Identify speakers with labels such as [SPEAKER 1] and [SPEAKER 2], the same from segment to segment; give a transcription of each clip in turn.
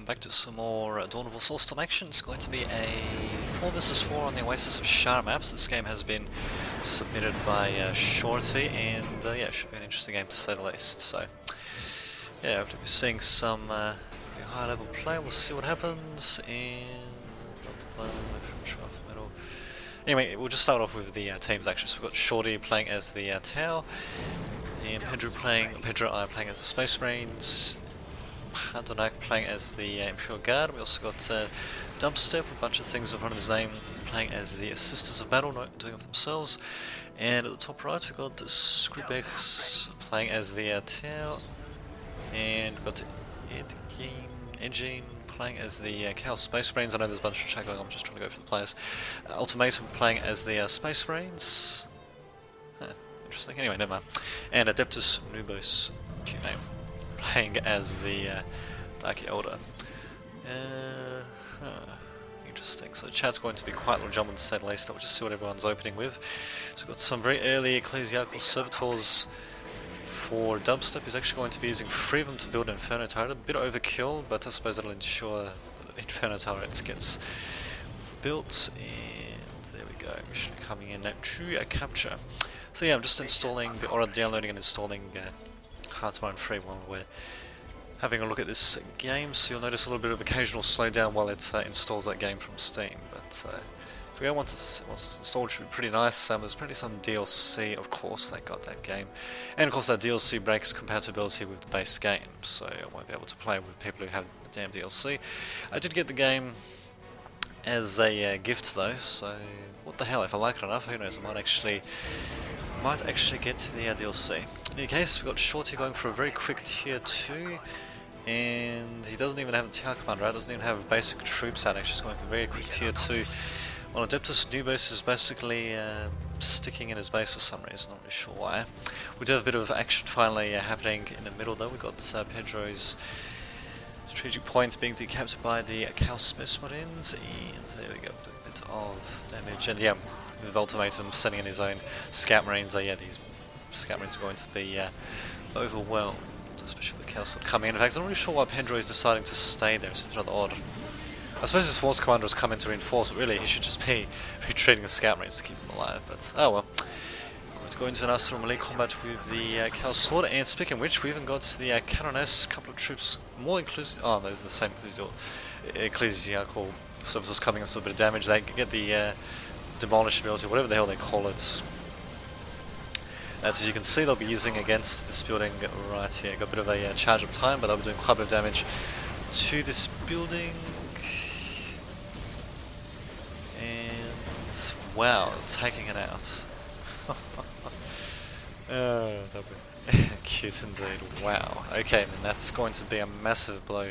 [SPEAKER 1] welcome back to some more Dawn of War Soulstorm action. It's going to be a 4 vs 4 on the Oasis of Shar maps. This game has been submitted by Shorty, and yeah, it should be an interesting game to say the least. So yeah, hopefully we're seeing some high level play. We'll see what happens. Anyway, we'll just start off with the teams actually. So we've got Shorty playing as the Tau, and Pedro and I playing as the Space Marines. Handonak playing as the Imperial Guard. We also got Dubstep, a bunch of things in front of his name, playing as the Sisters of Battle, not doing it themselves. And at the top right we've got Scribex playing as the Tau, and we've got Edgine playing as the Chaos Space Marines. I know there's a bunch of chat going on, I'm just trying to go for the players. Ultimatum playing as the Space Marines. Interesting, anyway, never mind. And Adeptus Nubos, cute name, playing as the Dark Elder. Interesting. So the chat's going to be quite legitimate to say the least. I'll just see what everyone's opening with. So we've got some very early Ecclesiastical Servitors. For Dubstep, he's actually going to be using 3 of them to build an Inferno turret. A bit overkill, but I suppose that'll ensure that the Inferno turret gets built. And there we go. Mission coming in to a capture. So yeah, I'm just installing, or downloading and installing Hearthstone 3 while we're having a look at this game, so you'll notice a little bit of occasional slowdown while it installs that game from Steam. But if we go once it's installed, it should be pretty nice. There's plenty some DLC, of course, they got that game, and of course that DLC breaks compatibility with the base game, so I won't be able to play with people who have the damn DLC. I did get the game as a gift though, so what the hell, if I like it enough, who knows, I might actually get the DLC. In any case, we've got Shorty going for a very quick tier 2, and he doesn't even have a tower commander, right? Doesn't even have basic troops out, actually. He's going for a very quick tier 2. While Adeptus Nubos is basically sticking in his base for some reason, not really sure why. We do have a bit of action finally happening in the middle though. We've got Pedro's strategic point being decapped by the Chaos Space Marines, and there we go, doing a bit of damage. And yeah, with Ultimatum sending in his own Scout Marines, yeah, these Scout Marines are going to be overwhelmed, especially with the Chaos Sword coming in. In fact, I'm not really sure why Pedro is deciding to stay there. It seems rather odd. I suppose his Force Commander has come in to reinforce, but really he should just be retreating the Scout Marines to keep him alive. But oh well. We're going to go into an Astral melee combat with the Chaos Sword, and speaking of which, we even got the Canoness, a couple of troops, more inclusive. Oh, those are the same Ecclesiastical Servitors coming in, so a bit of damage. They get the demolish ability, whatever the hell they call it. As you can see, they'll be using against this building right here. Got a bit of a charge up time, but they'll be doing quite a bit of damage to this building. And wow, taking it out. Oh, that'll be cute indeed. Wow. Okay, then that's going to be a massive blow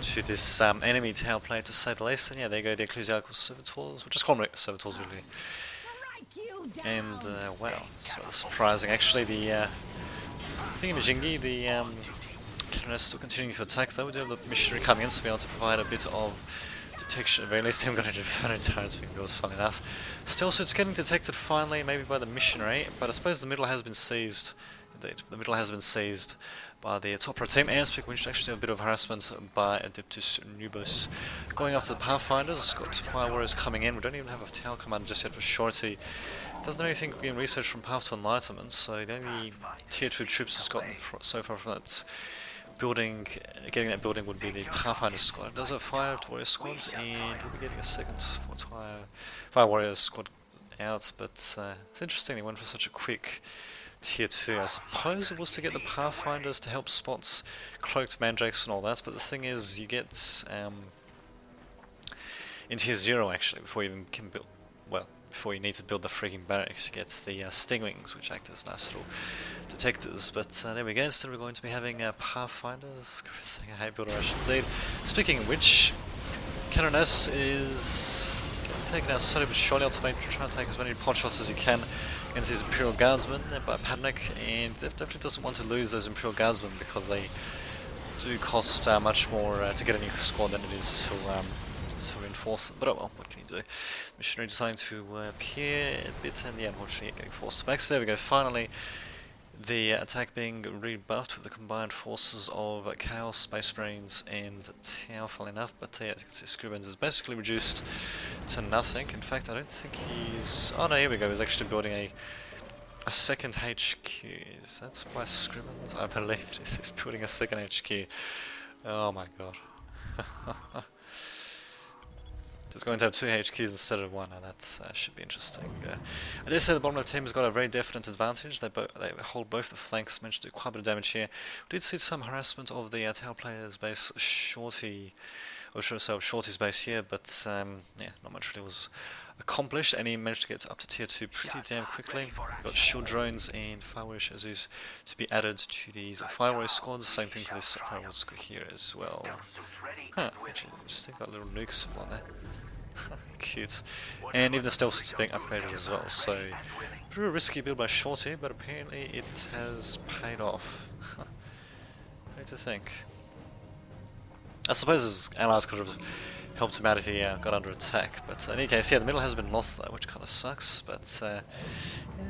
[SPEAKER 1] to this enemy tail player, to say the least. And yeah, there you go, the Ecclesiastical Servitors. We'll just call them Servitors, really. And wow, it's rather surprising actually. The Thingamajingy, the Canoness still continuing to attack though. We do have the Missionary coming in to be able to provide a bit of detection. At the very least, him got into Inferno turrets being built, fun enough. Still, so it's getting detected finally, maybe by the Missionary, but I suppose the middle has been seized. Indeed, the middle has been seized by the top pro team, and speaking which, actually a bit of harassment by Adeptus Nubos. Going after the Pathfinders, it's got Fire Warriors coming in. We don't even have a Tower Commander just yet for Shorty. Doesn't know anything being researched from Path to Enlightenment, so the only tier 2 troops has gotten so far from that building, getting that building would be the Pathfinder squad. It does have Fire Warrior squads, and we'll be getting a second Fire Warrior squad out, but it's interesting they went for such a quick tier 2. I suppose it was to get the Pathfinders to help spots cloaked mandrakes and all that, but the thing is, you get in tier 0 actually, before you even can build, well, before you need to build the freaking barracks, you get the Stingwings, which act as nice little detectors. But there we go, instead we're going to be having Pathfinders. Saying a hey builder rush indeed. Speaking of which, Canoness is taking out slowly but surely, ultimately trying to take as many pot shots as he can against his Imperial Guardsmen by Padnik, and definitely doesn't want to lose those Imperial Guardsmen because they do cost much more to get a new squad than it is to reinforce them. But oh well, what can you do? Missionary deciding to appear a bit, and yeah, unfortunately getting forced back. So there we go, finally the attack being rebuffed with the combined forces of Chaos, Space Marines, and Tau, funnily enough, but yeah, as you can see, Scribbins is basically reduced to nothing. In fact, I don't think he's... oh no, here we go, he's actually building a second HQ. Is that why Scribbins? I believe it is, he's building a second HQ. Oh my god. Just going to have two HQs instead of one, and that should be interesting. I did say the bottom left team has got a very definite advantage. They hold both the flanks, managed to do quite a bit of damage here. We did see some harassment of the Tau players' base, Shorty, or should I say Shorty's base here, but yeah, not much really was accomplished, and he managed to get up to tier 2 pretty damn quickly. Got shield drones and Firewall Shazus to be added to these Firewall squads. Same thing for this Firewall squad here as well. Huh, actually, just think got little nukes on there. Cute. And even the stealth suits are being upgraded as well, so pretty risky build by Shorty, but apparently it has paid off. What to think? I suppose his allies could have helped him out if he got under attack, but in any case, yeah, the middle has been lost though, which kind of sucks, but yeah,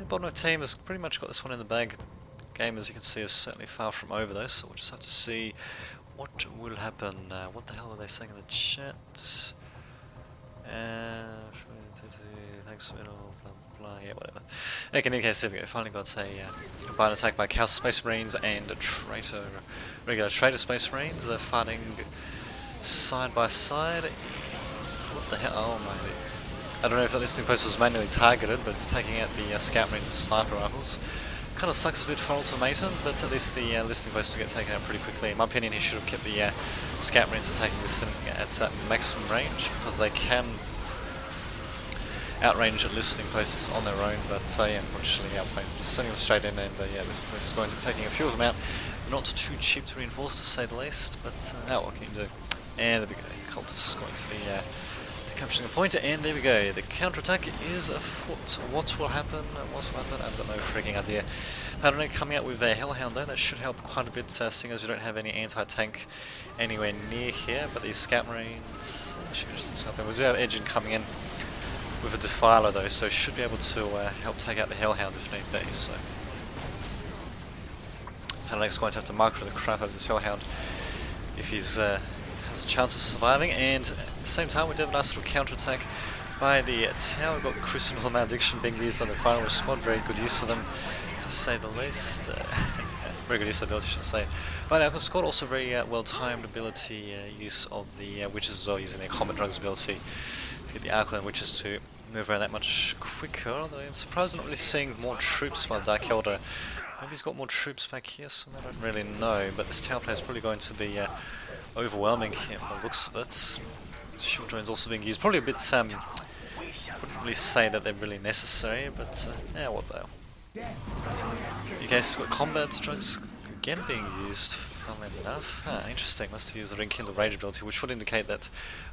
[SPEAKER 1] bottom of team has pretty much got this one in the bag. Game, as you can see, is certainly far from over though, so we'll just have to see what will happen. What the hell were they saying in the chat? Thanks, middle, blah blah, yeah, whatever. Okay, in any case, here we go. Finally got a combined attack by Chaos Space Marines and a traitor, regular traitor Space Marines. They're fighting side by side. What the hell? Oh my! I don't know if that listening post was manually targeted, but it's taking out the Scout Marines with sniper rifles. Kind of sucks a bit for Ultimatum, but at least the listening post will get taken out pretty quickly. In my opinion, he should have kept the Scout Marines attacking listening at maximum range, because they can outrange at listening posts on their own, but yeah, unfortunately Ultimatum just sending them straight in, and yeah, listening post is going to be taking a few of them out. Not too cheap to reinforce, to say the least, but what can you do? And there we go, Cultist is going to be capturing a point, and there we go, the counterattack is afoot. What will happen? I've got no freaking idea. Pattern coming out with their Hellhound though, that should help quite a bit, seeing as we don't have any anti-tank anywhere near here, but these Scout Marines should be just something. We do have Edgin coming in with a Defiler though, so should be able to help take out the Hellhound if need be, so... Pattern's going to have to micro the crap out of this Hellhound if he's has a chance of surviving, and at the same time we do have a nice little counter-attack by the Tau. We've got Crucible Malediction being used on the final squad, very good use of them, to say the least. Very good use of ability, should I say. But our squad also very well-timed ability use of the Witches as well, using their Combat Drugs ability to get the Arcane Witches to move around that much quicker, although I'm surprised I'm not really seeing more troops by Dark Elder. Maybe he's got more troops back here, so I don't really know, but this Tau player is probably going to be overwhelming him by the looks of it. Shield drones also being used, probably a bit, wouldn't really say that they're really necessary, but yeah, what the hell. In case we've got combat drugs again being used, funnily enough. Interesting, must have used the Rekindle Rage ability, which would indicate that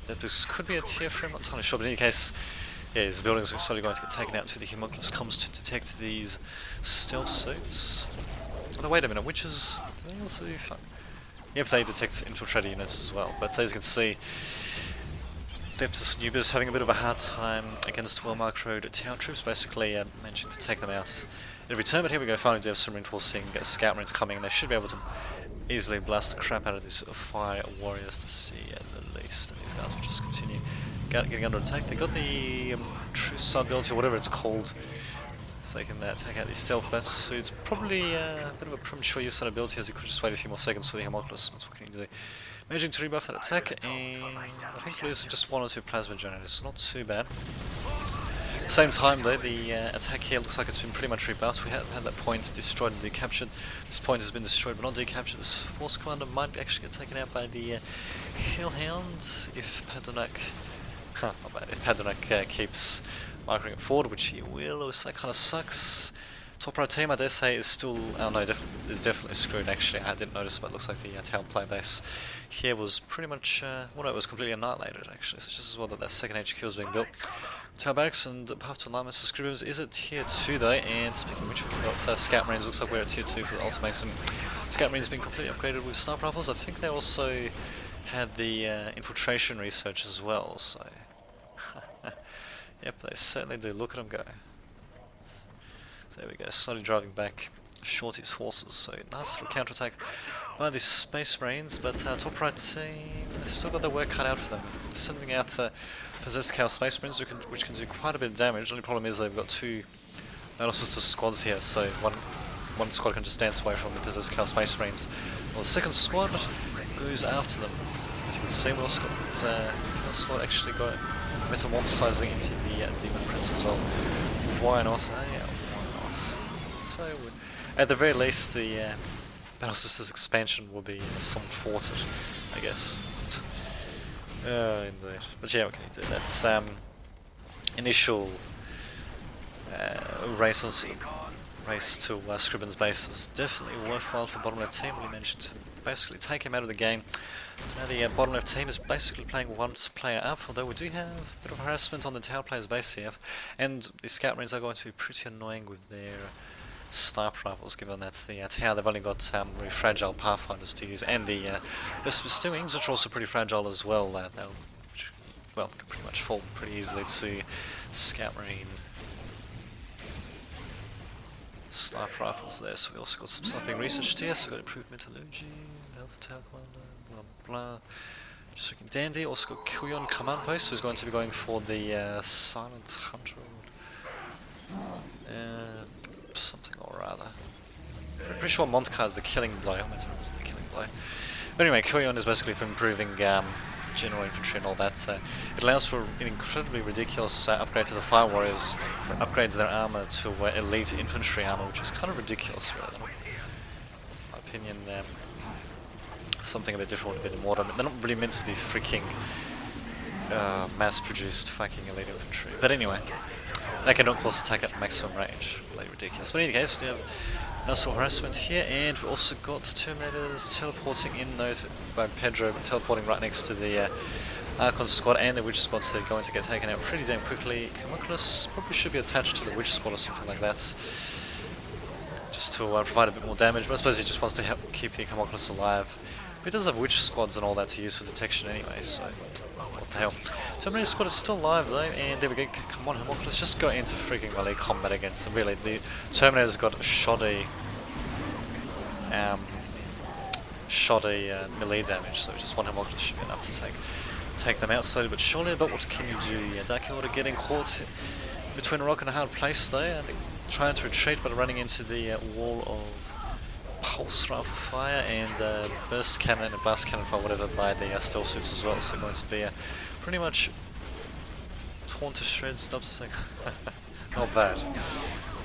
[SPEAKER 1] this could be a tier for him, not entirely sure, but in any case, yeah, his buildings are slowly going to get taken out to the Homunculus comes to detect these stealth suits. Although, wait a minute, witches, do they also do fun? Yep, they detect infiltrator units as well, but as you can see, Deptus Nubis having a bit of a hard time against well-marked road Tau troops, basically managing to take them out every turn. But here we go, finally do have some reinforcing Scout Marines coming, and they should be able to easily blast the crap out of these Fire Warriors to see at the least. And these guys will just continue getting under attack. They got the True Sub ability, or whatever it's called, so they can take out these stealth bat suits. Probably a bit of a premature use of that ability, as you could just wait a few more seconds for the Homunculus. That's what can you do. Managing to rebuff that attack, and I think losing just 1 or 2 plasma generators, so not too bad. At the same time though, the attack here looks like it's been pretty much rebuffed. We have had that point destroyed and decaptured. This point has been destroyed but not decaptured. This Force Commander might actually get taken out by the Hellhound if Padonak... not bad, if Padonak keeps microing it forward, which he will, so that kind of sucks. Top right team, I dare say, is still... oh no, is definitely screwed actually. I didn't notice, but it looks like the Tau play base here was pretty much... well no, it was completely annihilated actually, so it's just as well that that second HQ was being built. Tau Barracks and Path to Alignment for Scribbers is at tier 2 though, and speaking of which, we've got Scout Marines. Looks like we're at tier 2 for the Ultimatum. Scout Marines being completely upgraded with sniper rifles. I think they also had the infiltration research as well, so... yep, they certainly do. Look at them go. So there we go, slowly driving back Shorty's forces. So nice little counterattack by the Space Marines, but top right team, they've still got their work cut out for them. Sending out possessed Chaos Space Marines, which can do quite a bit of damage. The only problem is they've got two Battle Sister squads here, so one squad can just dance away from the possessed Chaos Space Marines. Well, the second squad goes after them. As you can see, we also got actually got metamorphosizing into the Demon Prince as well. Why not? Yeah, why not? So, at the very least, the Battle Sisters expansion will be somewhat thwarted, I guess. Indeed. But yeah, what can you do? That's initial race to Scribbin's base was definitely worthwhile for bottom left team. We managed to basically take him out of the game. So now the bottom left team is basically playing one player up, although we do have a bit of harassment on the tower player's base here. And the Scout Marines are going to be pretty annoying with their sniper rifles, given that's the tower. They've only got really fragile Pathfinders to use, and the Stewings, which are also pretty fragile as well. Which, well, can pretty much fall pretty easily to Scout Marine sniper rifles there. So we also got some stuff being researched here. So we've got improved metallurgy, Alpha Tower Commander, blah blah. Just looking dandy. Also got Kuyon Command Post, who's going to be going for the Silent Hunter. Something or other. Pretty sure Montkar is the killing blow. The killing blow. But anyway, Kuyon is basically for improving general infantry and all that. It allows for an incredibly ridiculous upgrade to the Fire Warriors, where it upgrades their armor to elite infantry armor, which is kind of ridiculous, really. In my opinion, something a bit different would have been more. They're not really meant to be freaking mass-produced fucking elite infantry. But anyway, they can of course attack at maximum range. Really ridiculous. But in any case, we do have nice little harassment here, and we also got Terminators teleporting in note by Pedro, teleporting right next to the Archon squad and the Witch squad, so they're going to get taken out pretty damn quickly. Homunculus probably should be attached to the Witch squad or something like that, just to provide a bit more damage, but I suppose he just wants to help keep the Homunculus alive. But he does have Witch squads and all that to use for detection anyway, so what the hell. Terminator squad is still alive though, and there we go. Come on, Homunculus, just go into freaking melee combat against them. Really, the Terminator's got shoddy melee damage, so just one Homunculus should be enough to take them out slowly but surely. But what can you do? Yeah, Dark Order getting caught between a rock and a hard place there, and trying to retreat but running into the wall of pulse rifle fire and burst cannon and blast cannon fire, whatever, by the stealth suits as well. So going to be pretty much torn to shreds. Stop to say, not bad.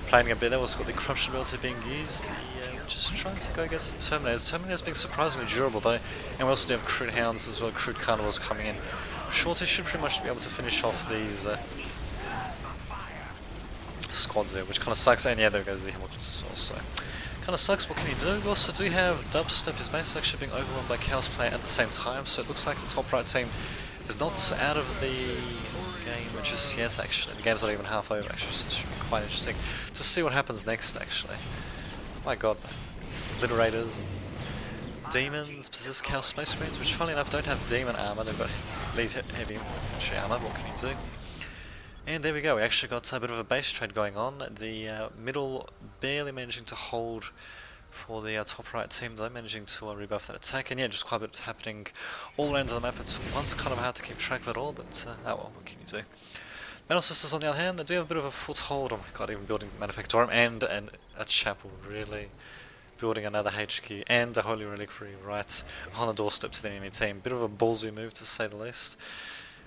[SPEAKER 1] Playing a bit there. Also got the corruption ability being used. Just trying to go against the Terminators. Terminators being surprisingly durable though, and we also do have Crude Hounds as well, Crude Carnivores coming in. Shorty should pretty much be able to finish off these squads there, which kind of sucks. And yeah, there goes the Homunculus as well, so kind of sucks. What can you do? We also do have Dubstep. His base is actually being overwhelmed by Chaos Player at the same time, so it looks like the top right team is not out of the game just yet, actually. The game's not even half over, actually, so it should be quite interesting to see what happens next, actually. My god. Obliterators, Demons, possess Chaos Space Marines, which funnily enough don't have demon armor, they've got elite heavy infantry armor. What can you do? And there we go, we actually got a bit of a base trade going on. The middle barely managing to hold for the top right team, though, managing to rebuff that attack. And yeah, just quite a bit happening all around the map at once. Kind of hard to keep track of it all, but oh well, what can you do? Battle Sisters, on the other hand, they do have a bit of a foothold. Oh my god, even building Manufactorum and a chapel, really. Building another HQ and a Holy Reliquary right on the doorstep to the enemy team. Bit of a ballsy move, to say the least.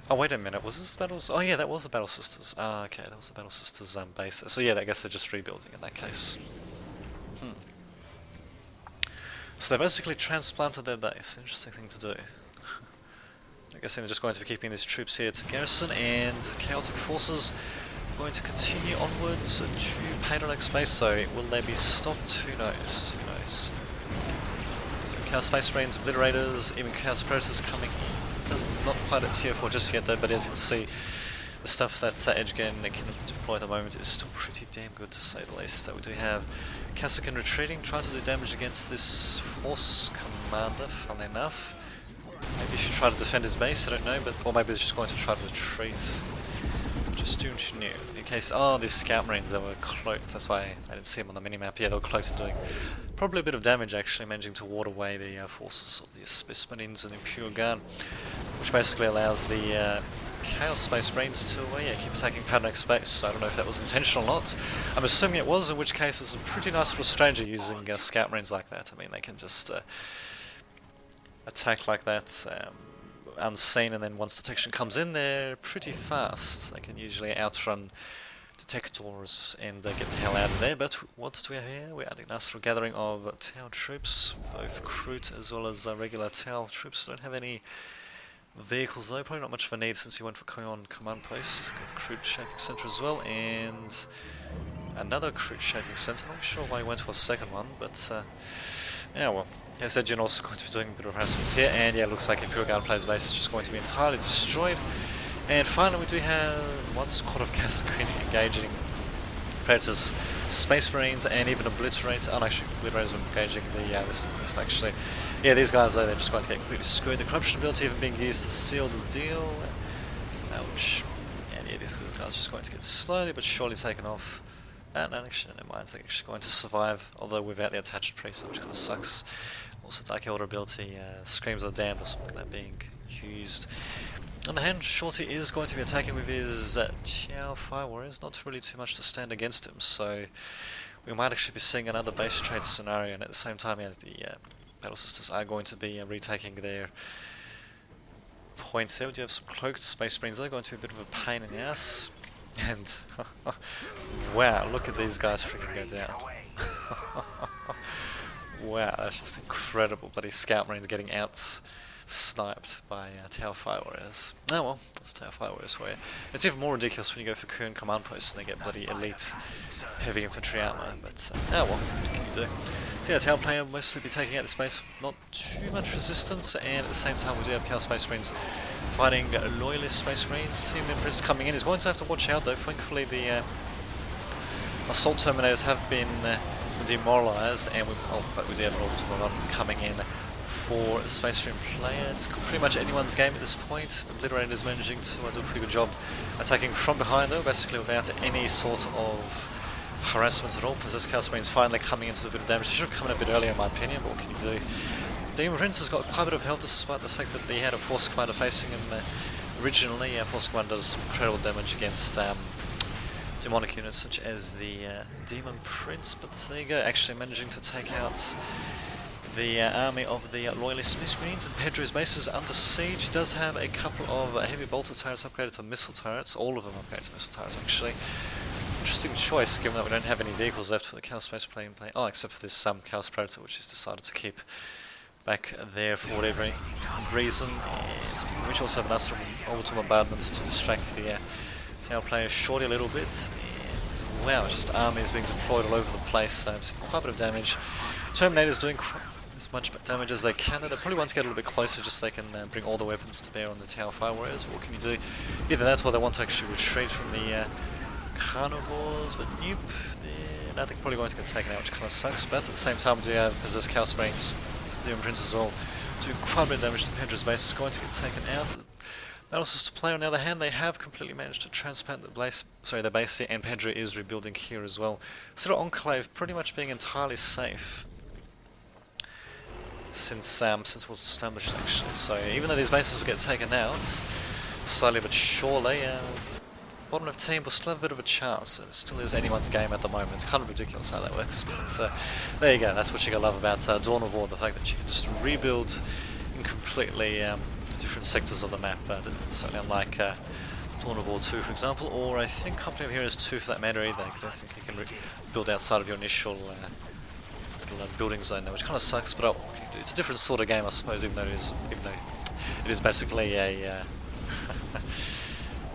[SPEAKER 1] Oh, wait a minute, was this the Battle... Oh yeah, that was the Battle Sisters. Ah, okay, that was the Battle Sisters base there. So yeah, I guess they're just rebuilding in that case. So they basically transplanted their base. Interesting thing to do. I guess they're just going to be keeping these troops here to garrison, and Chaotic Forces are going to continue onwards to Patronex base. So will they be stopped? Who knows? Who knows? So Chaos Space Marines, Obliterators, even Chaos Predators coming in. Not quite at tier 4 just yet though, but as you can see, the stuff that Edgegan can deploy at the moment is still pretty damn good, to say the least. So we do have Kassakin retreating, trying to do damage against this Force Commander, funnily enough. Maybe he should try to defend his base, I don't know, but or maybe he's just going to try to retreat. just don't you know, in case, oh, these scout marines, they were cloaked, that's why I didn't see them on the minimap. Yeah, they were cloaked and doing probably a bit of damage actually, managing to ward away the forces of the Space Marines and Imperial Guard, which basically allows the Chaos Space Marines to keep attacking Padneck space. So I don't know if that was intentional or not. I'm assuming it was, in which case it's a pretty nice little strategy using scout marines like that. I mean, they can just attack like that unseen, and then once detection comes in, they're pretty fast. They can usually outrun detectors and get the hell out of there. But what do we have here? We're adding a nice little gathering of Tau troops, both Kroot as well as regular Tau troops. Don't have any vehicles though, probably not much of a need since he went for Koyon command post. Got the Kroot shaping center as well, and another Kroot shaping center. Not sure why he went for a second one, but yeah, well. As I said, also going to be doing a bit of harassments here, and yeah, it looks like Imperial Guard player's base is just going to be entirely destroyed. And finally, we do have one squad of Cascrini engaging Predators, Space Marines, and even Obliterate. Oh, no, actually, Obliterators are engaging the list actually. Yeah, these guys though, they're just going to get completely screwed. The corruption ability even being used to seal the deal. Ouch. And yeah, these guys are just going to get slowly but surely taken off. No, actually, never mind. They're actually going to survive, although without the attached priest, which kind of sucks. Also, Dark Elder ability, Screams of the Damned, or something like that being used. On the hand, Shorty is going to be attacking with his Chow Fire Warriors. Not really too much to stand against him, so we might actually be seeing another base trade scenario, and at the same time, yeah, the Battle Sisters are going to be retaking their points there. We do have some cloaked Space Marines. They're going to be a bit of a pain in the ass. And wow, look at these guys freaking go down. Wow, that's just incredible. Bloody Scout Marines getting out sniped by Tau Fire Warriors. Oh well, that's Tau Fire Warriors for you. It's even more ridiculous when you go for Koyon command posts and they get bloody elite heavy infantry armor, but oh well, what can you do? So yeah, Tau player will mostly be taking out the space, not too much resistance, and at the same time we do have Chaos Space Marines fighting Loyalist Space Marines. Team Empress coming in. He's going to have to watch out though. Thankfully the Assault Terminators have been demoralized, and but we do have an Orbital Marine coming in for a Space Marine player. It's pretty much anyone's game at this point. The Obliterator is managing to do a pretty good job attacking from behind though, basically without any sort of harassment at all. Possessed Chaos Marines finally coming into a bit of damage. They should have come in a bit earlier in my opinion, but what can you do? Demon Prince has got quite a bit of health despite the fact that he had a Force Commander facing him originally. Force Commander does incredible damage against demonic units such as the Demon Prince, but there you go, actually managing to take out the army of the Loyalist Space Marines. And Pedro's base is under siege. He does have a couple of heavy bolter turrets upgraded to missile turrets, all of them upgraded to missile turrets actually. Interesting choice given that we don't have any vehicles left for the Chaos Space Plane. Oh, except for this Chaos Predator, which he's decided to keep back there for whatever reason. We also have enough orbital bombardments to distract the Tau player shortly a little bit. And wow, just armies being deployed all over the place. Quite a bit of damage. Terminator's doing as much damage as they can. They probably want to get a little bit closer just so they can bring all the weapons to bear on the Tau Fire Warriors. What can you do? Either that or they want to actually retreat from the Carnivores, but nope. I think probably going to get taken out, which kind of sucks. But at the same time, we do have Possessed Chaos Marines, Demon Prince as well, doing quite a bit of damage to Pedra's base. Is going to get taken out. Battle Sister player, on the other hand, they have completely managed to transplant the base, their base here, and Pedra is rebuilding here as well. So the Enclave pretty much being entirely safe since it was established actually. So even though these bases will get taken out slowly but surely, bottom of team will still have a bit of a chance. It still is anyone's game at the moment. It's kind of ridiculous how that works, but there you go. That's what you gotta love about Dawn of War, the fact that you can just rebuild in completely different sectors of the map. Certainly unlike Dawn of War 2, for example, or I think Company of Heroes 2 for that matter either. I don't think you can build outside of your initial little building zone there, which kind of sucks, but it's a different sort of game, I suppose, even though it is basically a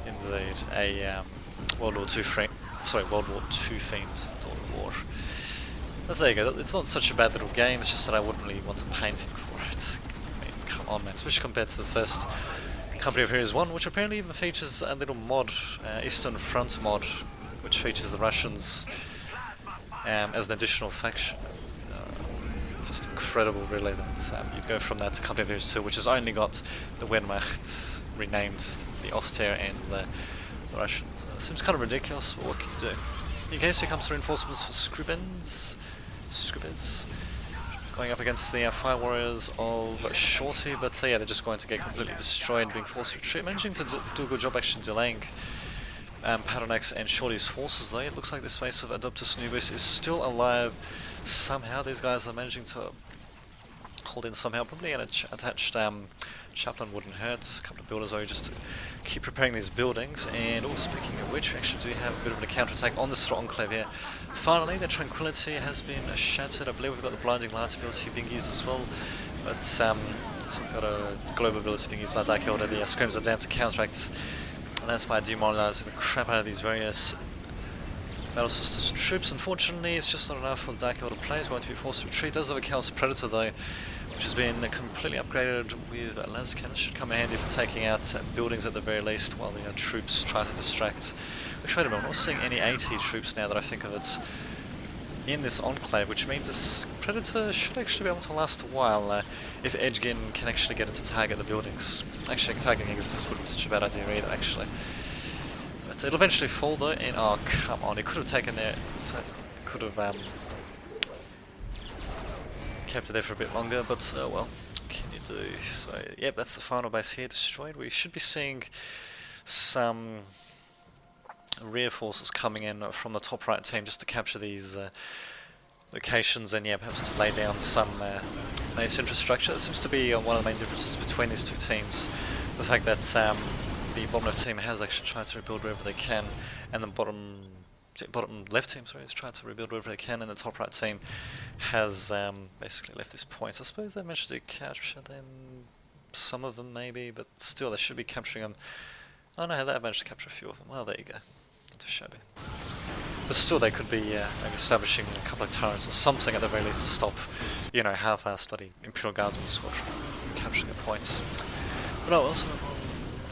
[SPEAKER 1] indeed a World War II themed Dawn of War. But there you go. It's not such a bad little game. It's just that I wouldn't really want to pay anything for it. I mean, come on, man. Especially compared to the first Company of Heroes 1, which apparently even features a little mod, Eastern Front mod, which features the Russians as an additional faction. Just incredible, really, that you go from that to Company of Heroes 2, which has only got the Wehrmacht renamed, the Oster and the the Russians. Seems kind of ridiculous, but what can you do? In case here comes reinforcements for Scribbins. Going up against the Fire Warriors of Shorty, but yeah, they're just going to get completely destroyed, being forced to retreat. Managing to do a good job actually delaying Patronex and Shorty's forces though. It looks like this base of Adoptus Nubis is still alive somehow. These guys are managing to hold in somehow. Probably an attached chaplain wouldn't hurt. A couple of builders though just to keep preparing these buildings. And speaking of which, we actually do have a bit of a counterattack on this enclave here. Finally, the tranquility has been shattered. I believe we've got the blinding light ability being used as well. But so we've got a global ability being used by Dark Elder. The screams are damned to counteract. And that's by demoralizing the crap out of these various Battle Sisters troops. Unfortunately, it's just not enough for the Dark Elder players. Going to be forced to retreat. Does have a Chaos Predator though, which has been completely upgraded with a laser cannon. Should come in handy for taking out buildings at the very least while the troops try to distract. Which, wait a minute, I'm not seeing any AT troops now that I think of it in this enclave, which means this Predator should actually be able to last a while if Edgin can actually get it to target the buildings. Actually, targeting Exodus wouldn't be such a bad idea either, actually. But it'll eventually fall though, and oh come on, it could have taken there, could have kept it there for a bit longer, but oh well, what can you do? So yep, that's the final base here destroyed. We should be seeing some rear forces coming in from the top right team just to capture these locations and yeah, perhaps to lay down some base infrastructure. It seems to be one of the main differences between these two teams. The fact that the bottom left team has actually tried to rebuild wherever they can, and the bottom left team, sorry, has tried to rebuild wherever they can, and the top right team has basically left this point. So I suppose they managed to capture them, some of them maybe, but still they should be capturing them. Oh no, they managed to capture a few of them. Well, there you go. Not too shabby. But still they could be maybe establishing a couple of turrets or something at the very least to stop, you know, half-assed bloody Imperial Guardsmen squad from capturing the points. But oh well, so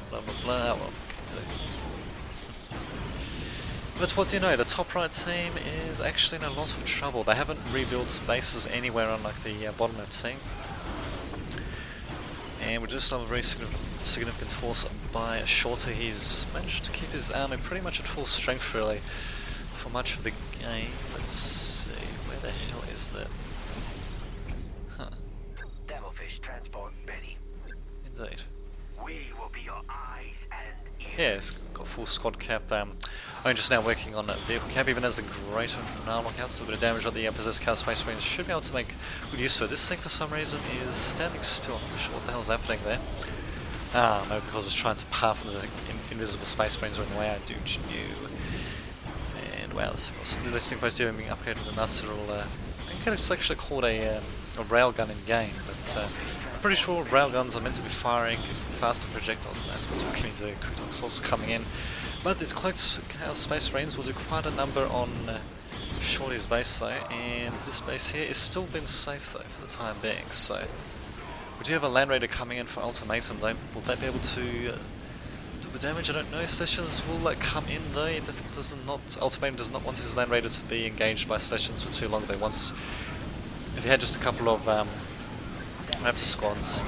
[SPEAKER 1] blah blah blah, well, but what do you know, the top right team is actually in a lot of trouble. They haven't rebuilt bases anywhere unlike the bottom left team. And we're just on a very significant force by Shorty. He's managed to keep his army pretty much at full strength really for much of the game. Let's see, where the hell is that? Huh.
[SPEAKER 2] Devilfish transport ready.
[SPEAKER 1] Indeed.
[SPEAKER 2] We will be your eyes and ears.
[SPEAKER 1] Yeah, it's got full squad cap. I'm just now working on that vehicle cap, even as a greater knockout, still a bit of damage on the possessed Chaos Space Marines. Should be able to make good use of it. This thing for some reason is standing still. I'm not sure what the hell's happening there. Maybe because I was trying to path into the invisible Space Marines or in the way I do knew. And wow, this thing post here being upgraded with a nice little, I think it's actually called a railgun in game, but I'm pretty sure railguns are meant to be firing faster projectiles than that, so what can you do? Critical assaults coming in. But these cloaked Chaos Space Marines will do quite a number on Shorty's base though, and this base here is still been safe though for the time being, so we do have a Land Raider coming in for Ultimatum though. Will they be able to do the damage? I don't know. Sessions will come in though. It does not, Ultimatum does not want his Land Raider to be engaged by Sessions for too long though. Once, if he had just a couple of Raptor squads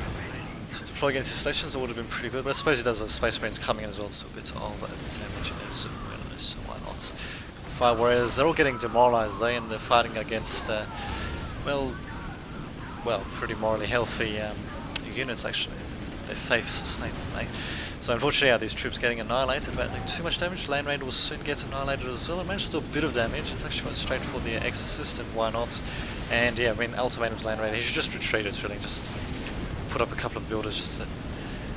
[SPEAKER 1] to deploy against his stations, it would have been pretty good, but I suppose he does have Space Marines coming in as well, so a bit of damage as well, so why not? Fire Warriors, they're all getting demoralized though, and they're fighting against, well, pretty morally healthy units actually. Their faith sustains them, eh? So unfortunately, yeah, these troops getting annihilated, but too much damage. Land Raider will soon get annihilated as well. It managed to do a bit of damage. It's actually going straight for the Exorcist, and why not? And yeah, I mean, Ultimatum's Land Raider, he should just retreat. It's really just put up a couple of builders just to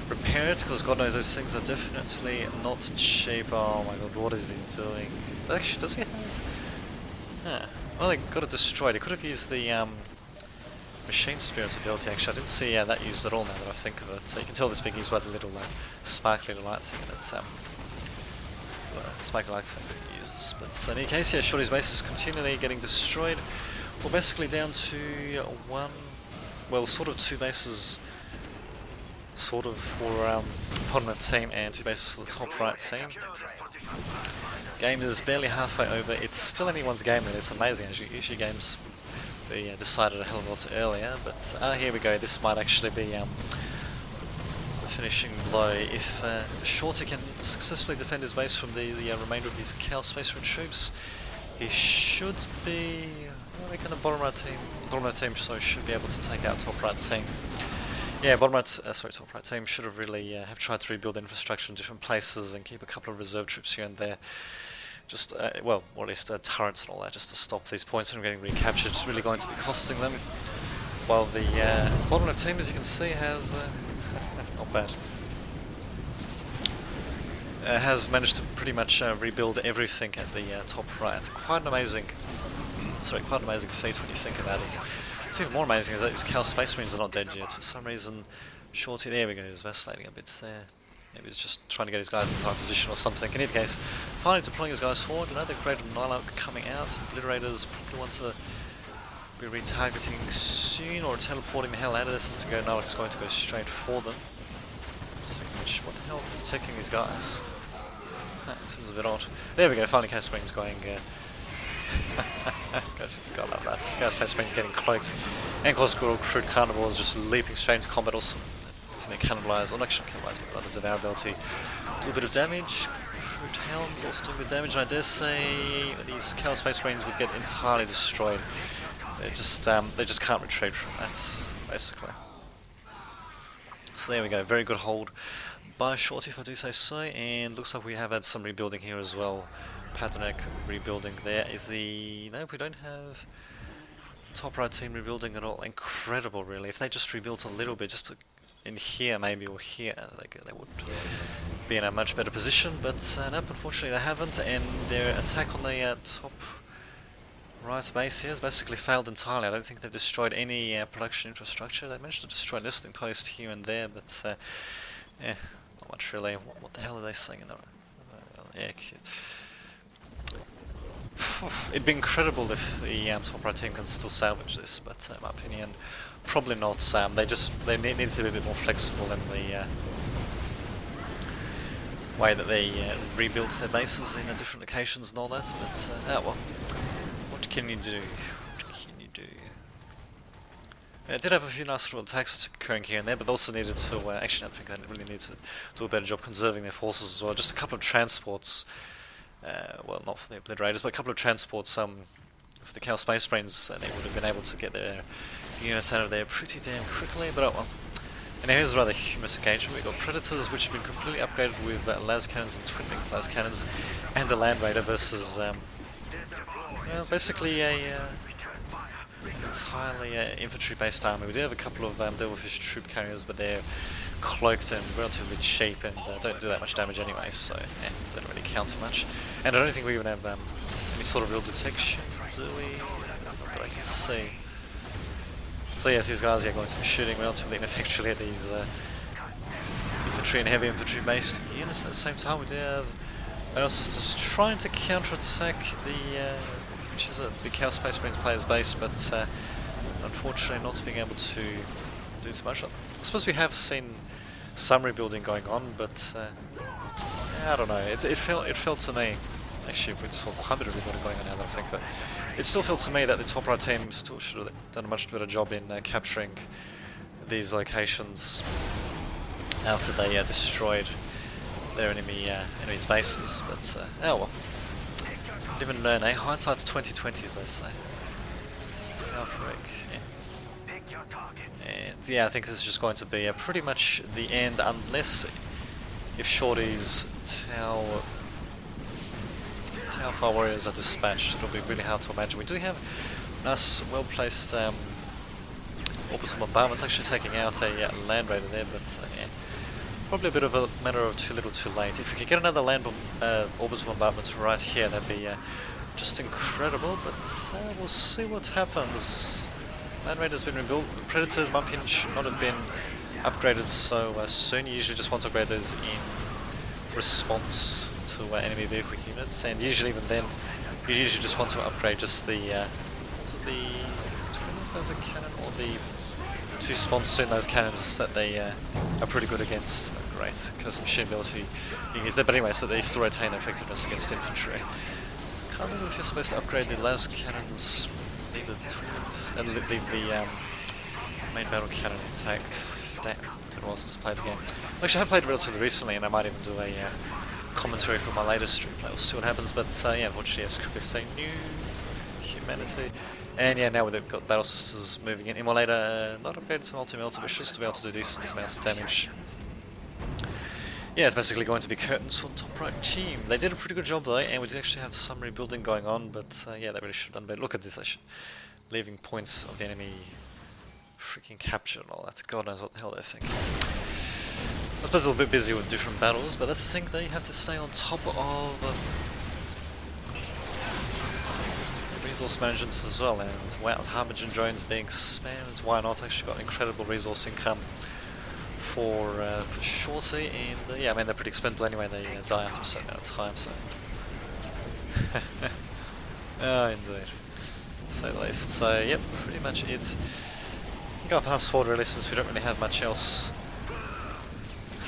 [SPEAKER 1] repair it, because God knows those things are definitely not cheap. Oh my god, what is he doing? Actually, does he have? Huh. Well, they got it destroyed. He could have used the Machine Spirit ability actually. I didn't see that used at all now that I think of it. So you can tell this being used by the little sparkly light thing, and it's sparkly light thing that it uses. But in any case, yeah, Shorty's base is continually getting destroyed. We're basically down to one, well, sort of two bases, sort of for bottom left team and two bases for the top right team. Game is barely halfway over. It's still anyone's game really. It's amazing as usually games be decided a hell of a lot earlier, but here we go. This might actually be the finishing blow. If Shorty can successfully defend his base from the remainder of these Cal Space Marine troops, he should be, I reckon the bottom right team so should be able to take out top right team. Yeah, top right team should have really have tried to rebuild infrastructure in different places and keep a couple of reserve troops here and there. Just, well, or at least turrets and all that, just to stop these points from getting recaptured. It's really going to be costing them. While the bottom left team, as you can see, has, not bad, has managed to pretty much rebuild everything at the top right. Quite an amazing feat when you think about it. What's even more amazing is that these Cal Space Marines are not dead yet. For some reason, Shorty, there we go, he's vacillating a bit there. Maybe he's just trying to get his guys in the right position or something. In either case, finally deploying his guys forward. Another great Niloc coming out. Obliterators probably want to be retargeting soon or teleporting the hell out of this. Since the Niloc is going to go straight for them. What the hell is detecting these guys? Seems a bit odd. There we go, finally Cal Space Marine's going... God love that. Cal Space Marine's getting cloaked. And of course, good old crude carnivores just leaping straight into combat also. Using their cannibalize, or not actually cannibalize, but rather devour ability. Do a bit of damage. Crude hounds also doing a bit of damage, and I dare say these Cal Space Marines would get entirely destroyed. They just can't retreat from that, basically. So there we go, very good hold by Shorty, if I do say so, and looks like we have had some rebuilding here as well. Padanek rebuilding there. Is the... no, we don't have top right team rebuilding at all. Incredible, really. If they just rebuilt a little bit, just in here maybe, or here, they would be in a much better position, but no, unfortunately they haven't, and their attack on the top right base here has basically failed entirely. I don't think they've destroyed any production infrastructure. They managed to destroy a listening post here and there, but yeah, not much really. What the hell are they saying in the... yeah, it'd be incredible if the top right team can still salvage this, but in my opinion, probably not. They need to be a bit more flexible in the way that they rebuild their bases in different locations and all that. But oh well, what can you do? What can you do? It did have a few nice little attacks occurring here and there, but they also needed to actually, I think they really need to do a better job conserving their forces as well. Just a couple of transports. Well, not for the Obliterators, but a couple of transports for the Cal Space Marines, and they would have been able to get their units out of there pretty damn quickly, but oh well. And here's a rather humorous engagement. We've got Predators, which have been completely upgraded with las cannons and twin-wing las cannons, and a Land Raider versus, well, basically a entirely infantry-based army. We do have a couple of Devilfish troop carriers, but they're cloaked and relatively cheap and don't do that much damage anyway, so yeah, they don't really count too much. And I don't think we even have any sort of real detection, do we? Not that I can see. So yes, these guys are going to be shooting relatively ineffectually at these infantry and heavy infantry based units. At the same time, we do have Aerosys trying to counterattack the Cal Space Marines player's base, but unfortunately not being able to do too much. I suppose we have seen some rebuilding going on, but I don't know. It felt to me, actually we saw quite a bit of rebuilding going on now that I think, but it still felt to me that the top right team still should have done a much better job in capturing these locations after they destroyed their enemy's bases. But oh well, didn't even learn. Hindsight's 2020, as they say. And yeah, I think this is just going to be pretty much the end, unless if Shorty's Tau Fire Warriors are dispatched. It'll be really hard to imagine. We do have nice, well-placed orbital bombardments actually taking out a Land Raider there, but yeah, probably a bit of a matter of too little too late. If we could get another orbital bombardment right here, that'd be just incredible, but we'll see what happens. Land Raider's been rebuilt. The Predators, in my opinion, should not have been upgraded so soon. You usually just want to upgrade those in response to enemy vehicle units, and usually even then, you usually just want to upgrade just the is it the twin cannon or the two sponsors in those cannons that they are pretty good against. Great, because machine ability you can use there, but anyway, so they still retain their effectiveness against infantry. Can't remember if you're supposed to upgrade the las cannons, leave the twins, and leave the main battle cannon intact. Damn, it was since I played the game. Actually, I have played relatively recently, and I might even do a commentary for my latest stream play. We'll see what happens, but yeah, unfortunately, yes, quickly say new humanity. And yeah, now we've got Battle Sisters moving in. Immolator, not upgraded to multi-melter, but just to be able to do decent amounts of damage. Yeah, it's basically going to be curtains for the top right team. They did a pretty good job though, and we did actually have some rebuilding going on, but yeah, they really should have done better. Look at this, actually. Leaving points of the enemy freaking captured and all that. God knows what the hell they're thinking. I suppose they're a bit busy with different battles, but that's the thing, they have to stay on top of resource management as well, and wow, Harbinger drones being spammed, why not? Actually got incredible resource income for Shorty, and yeah, I mean they're pretty expendable anyway, they die after a certain amount of time, so... Oh, indeed. To say the least. So, yep, pretty much it. Go fast forward really, since we don't really have much else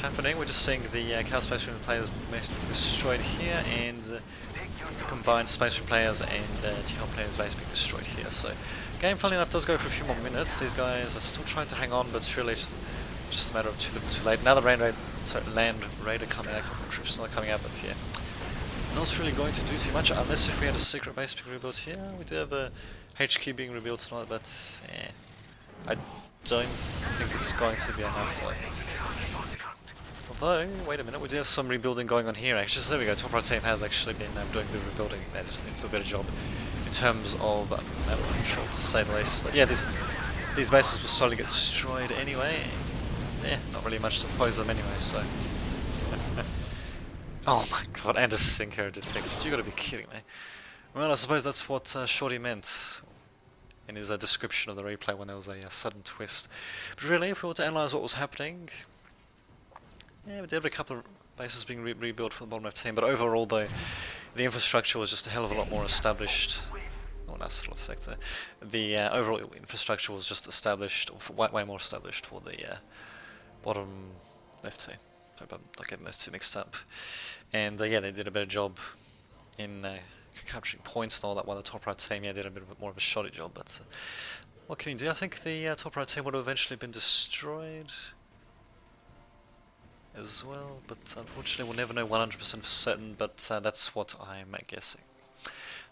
[SPEAKER 1] happening. We're just seeing the Chaos Space Marine players basically destroyed here, and the combined Space Marine players and Tower players basically being destroyed here. So, game, funnily enough, does go for a few more minutes. These guys are still trying to hang on, but it's really just a matter of too little too late. Now the land raider coming out, troops not coming out, but yeah. Not really going to do too much, unless if we had a secret base being rebuilt here. We do have a HQ being rebuilt tonight, but yeah. I don't think it's going to be enough though. Although, wait a minute, we do have some rebuilding going on here actually. So there we go, top right team has actually been doing a bit of rebuilding. They just need to do a better job in terms of map control, to say the least. But yeah, these bases will slowly get destroyed anyway. Yeah, not really much to oppose them anyway, so... Oh my god, and a Synchro detected. You gotta be kidding me. Well, I suppose that's what Shorty meant in his description of the replay when there was a sudden twist. But really, if we were to analyse what was happening, yeah, we did have a couple of bases being rebuilt for the bottom left team, but overall though, the infrastructure was just a hell of a lot more established. Oh, that's still effect there. The overall infrastructure was just established, or way more established for the bottom left team. Hope I'm not getting those two mixed up. And yeah, they did a better job in capturing points and all that, while the top right team did a bit more of a shoddy job. But what can you do? I think the top right team would have eventually been destroyed as well, but unfortunately we'll never know 100% for certain, but that's what I'm guessing.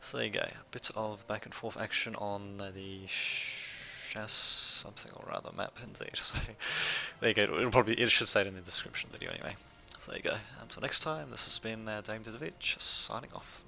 [SPEAKER 1] So there you go, a bit of back and forth action on the something or other map indeed. So there you go, it should say it in the description video anyway. So there you go, until next time, this has been Dame Didovich signing off.